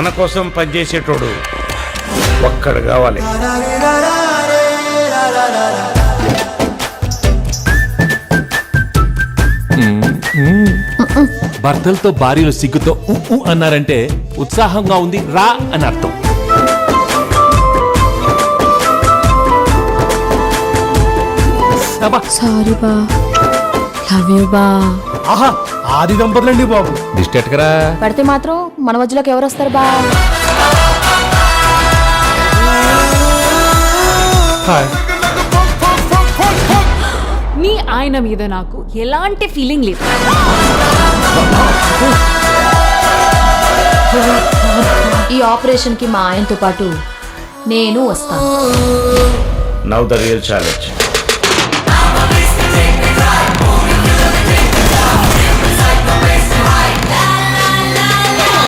మన కోసం పనిచేసేటోడు ఒక్కడు కావాలి. భర్తలతో భార్యలు సిగ్గుతో అన్నారంటే ఉత్సాహంగా ఉంది రా అని అర్థం. సారీ బా, లవ్ యూ బా. ఆహా ఆది దంపతులండి బాబు. దిష్టెట్కరా పడితే మాత్రం మన మధ్యలోకి ఎవరు వస్తారు బా? మీ ఆయన మీద నాకు ఎలాంటి ఫీలింగ్ లేదు. ఈ ఆపరేషన్ కి మా ఆయనతో పాటు నేను వస్తాను. Now the real challenge.